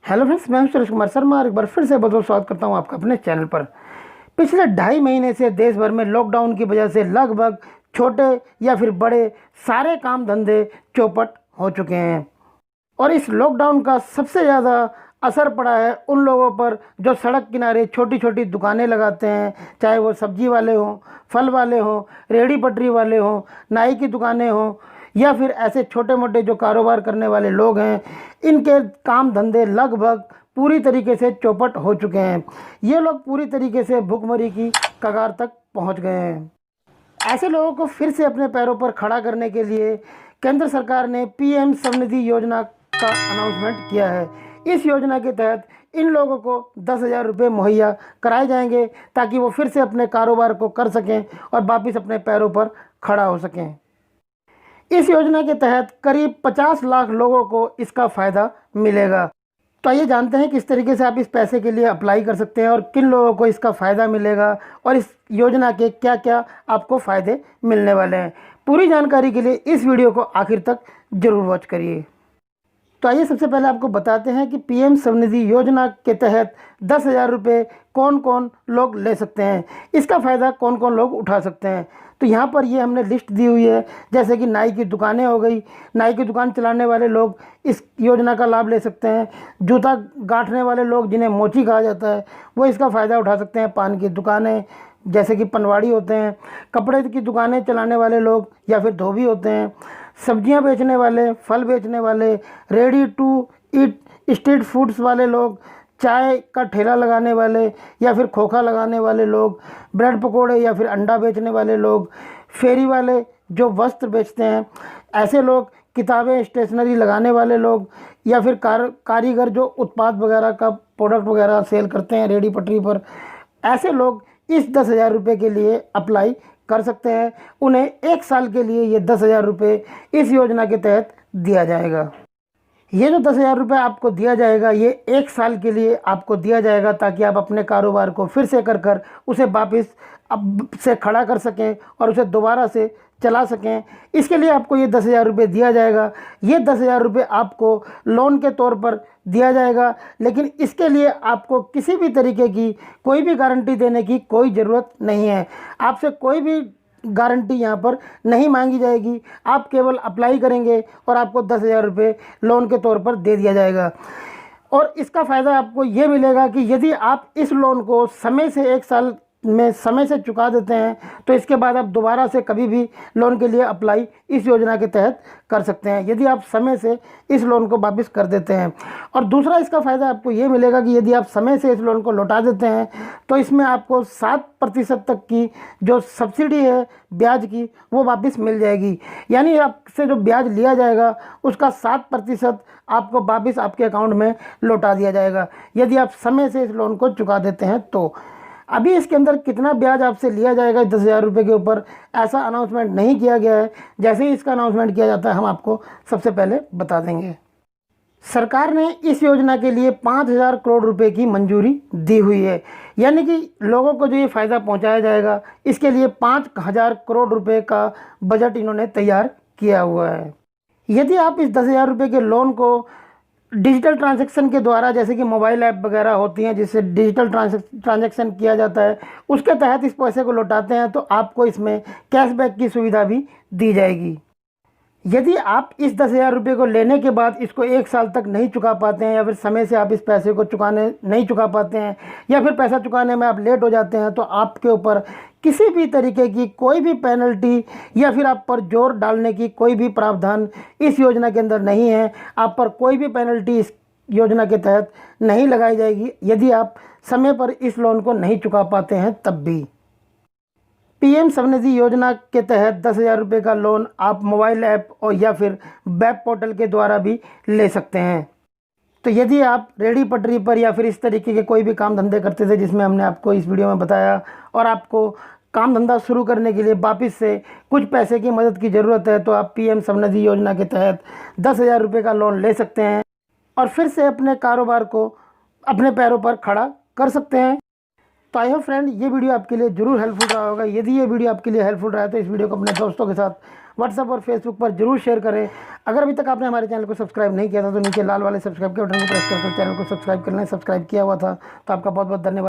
Hello friends, मैं हूं सुरेश कुमार शर्मा और एक बार फिर से बहुत बहुत स्वागत करता हूं आपका अपने चैनल पर। पिछले 2.5 महीने से देश भर में लॉकडाउन की वजह से लगभग छोटे या फिर बड़े सारे काम धंधे चौपट हो चुके हैं। और इस लॉकडाउन का सबसे ज़्यादा असर पड़ा है उन लोगों पर जो सड़क किनारे छोटी छोटी दुकानें लगाते हैं, चाहे वो सब्जी वाले हों, फल वाले हों, रेहड़ी पटरी वाले हों, नाई की दुकानें हों, या फिर ऐसे छोटे मोटे जो कारोबार करने वाले लोग हैं। इनके काम धंधे लगभग पूरी तरीके से चौपट हो चुके हैं। ये लोग पूरी तरीके से भुखमरी की कगार तक पहुंच गए हैं। ऐसे लोगों को फिर से अपने पैरों पर खड़ा करने के लिए केंद्र सरकार ने पीएम स्वनिधि योजना का अनाउंसमेंट किया है। इस योजना के तहत इन लोगों को 10,000 रुपये मुहैया कराए जाएंगे ताकि वो फिर से अपने कारोबार को कर सकें और वापस अपने पैरों पर खड़ा हो सकें। इस योजना के तहत करीब 50 लाख लोगों को इसका फ़ायदा मिलेगा। तो आइए जानते हैं किस तरीके से आप इस पैसे के लिए अप्लाई कर सकते हैं और किन लोगों को इसका फ़ायदा मिलेगा और इस योजना के क्या क्या आपको फ़ायदे मिलने वाले हैं। पूरी जानकारी के लिए इस वीडियो को आखिर तक ज़रूर वॉच करिए। तो आइए सबसे पहले आपको बताते हैं कि पीएम स्वनिधि योजना के तहत 10,000 रुपये कौन कौन लोग ले सकते हैं, इसका फ़ायदा कौन कौन लोग उठा सकते हैं। तो यहाँ पर ये हमने लिस्ट दी हुई है, जैसे कि नाई की दुकानें हो गई। नाई की दुकान चलाने वाले लोग इस योजना का लाभ ले सकते हैं। जूता गांठने वाले लोग, जिन्हें मोची कहा जाता है, वो इसका फ़ायदा उठा सकते हैं। पान की दुकानें जैसे कि पनवाड़ी होते हैं, कपड़े की दुकानें चलाने वाले लोग या फिर धोबी होते हैं, सब्जियां बेचने वाले, फल बेचने वाले, ready to eat street foods वाले लोग, चाय का ठेला लगाने वाले या फिर खोखा लगाने वाले लोग, ब्रेड पकोड़े या फिर अंडा बेचने वाले लोग, फेरी वाले जो वस्त्र बेचते हैं, ऐसे लोग, किताबें स्टेशनरी लगाने वाले लोग, या फिर कारीगर जो उत्पाद वगैरह का प्रोडक्ट वगैरह सेल करते हैं रेडी पटरी पर, ऐसे लोग इस 10,000 रुपये के लिए अप्लाई कर सकते हैं। उन्हें 1 साल के लिए ये 10,000 रुपये इस योजना के तहत दिया जाएगा। ये जो 10,000 रुपये आपको दिया जाएगा, ये 1 साल के लिए आपको दिया जाएगा ताकि आप अपने कारोबार को फिर से कर उसे वापस अब से खड़ा कर सकें और उसे दोबारा से चला सकें। इसके लिए आपको ये 10,000 रुपये दिया जाएगा। ये 10,000 रुपये आपको लोन के तौर पर दिया जाएगा, लेकिन इसके लिए आपको किसी भी तरीके की कोई भी गारंटी देने की कोई ज़रूरत नहीं है। आपसे कोई भी गारंटी यहाँ पर नहीं मांगी जाएगी। आप केवल अप्लाई करेंगे और आपको 10,000 रुपये लोन के तौर पर दे दिया जाएगा। और इसका फ़ायदा आपको ये मिलेगा कि यदि आप इस लोन को समय से 1 साल में समय से चुका देते हैं तो इसके बाद आप दोबारा से कभी भी लोन के लिए अप्लाई इस योजना के तहत कर सकते हैं, यदि आप समय से इस लोन को वापस कर देते हैं। और दूसरा इसका फ़ायदा आपको ये मिलेगा कि यदि आप समय से इस लोन को लौटा देते हैं तो इसमें आपको 7% तक की जो सब्सिडी है ब्याज की, वो वापस मिल जाएगी। यानी आपसे जो ब्याज लिया जाएगा उसका 7% आपको वापस आपके अकाउंट में लौटा दिया जाएगा, यदि आप समय से इस लोन को चुका देते हैं तो। अभी इसके अंदर कितना ब्याज आपसे लिया जाएगा 10,000 रुपये के ऊपर, ऐसा अनाउंसमेंट नहीं किया गया है। जैसे ही इसका अनाउंसमेंट किया जाता है हम आपको सबसे पहले बता देंगे। सरकार ने इस योजना के लिए 5,000 करोड़ रुपए की मंजूरी दी हुई है, यानी कि लोगों को जो ये फ़ायदा पहुंचाया जाएगा इसके लिए 5,000 करोड़ रुपए का बजट इन्होंने तैयार किया हुआ है। यदि आप इस 10,000 रुपये के लोन को डिजिटल ट्रांजैक्शन के द्वारा, जैसे कि मोबाइल ऐप वगैरह होती हैं जिससे डिजिटल ट्रांजैक्शन किया जाता है, उसके तहत इस पैसे को लौटाते हैं तो आपको इसमें कैशबैक की सुविधा भी दी जाएगी। यदि आप इस 10,000 रुपये को लेने के बाद इसको 1 साल तक नहीं चुका पाते हैं, या फिर समय से आप इस पैसे को नहीं चुका पाते हैं, या फिर पैसा चुकाने में आप लेट हो जाते हैं, तो आपके ऊपर किसी भी तरीके की कोई भी पेनल्टी या फिर आप पर जोर डालने की कोई भी प्रावधान इस योजना के अंदर नहीं है। आप पर कोई भी पेनल्टी इस योजना के तहत नहीं लगाई जाएगी यदि आप समय पर इस लोन को नहीं चुका पाते हैं तब भी। पीएम स्वनिधि योजना के तहत 10,000 रुपये का लोन आप मोबाइल ऐप और या फिर वेब पोर्टल के द्वारा भी ले सकते हैं। तो यदि आप रेडी पटरी पर या फिर इस तरीके के कोई भी काम धंधे करते थे जिसमें हमने आपको इस वीडियो में बताया, और आपको काम धंधा शुरू करने के लिए वापस से कुछ पैसे की मदद की ज़रूरत है, तो आप पीएम स्वनिधि योजना के तहत 10,000 रुपये का लोन ले सकते हैं और फिर से अपने कारोबार को अपने पैरों पर खड़ा कर सकते हैं। तो आई होप फ्रेंड ये वीडियो आपके लिए जरूर हेल्पफुल रहा होगा। यदि ये वीडियो आपके लिए हेल्पफुल रहा है तो इस वीडियो को अपने दोस्तों के साथ व्हाट्सएप और फेसबुक पर जरूर शेयर करें। अगर अभी तक आपने हमारे चैनल को सब्सक्राइब नहीं किया था तो नीचे लाल वाले सब्सक्राइब के बटन को प्रेस करके चैनल को सब्सक्राइब कर लें। सब्सक्राइब किया हुआ था तो आपका बहुत बहुत धन्यवाद।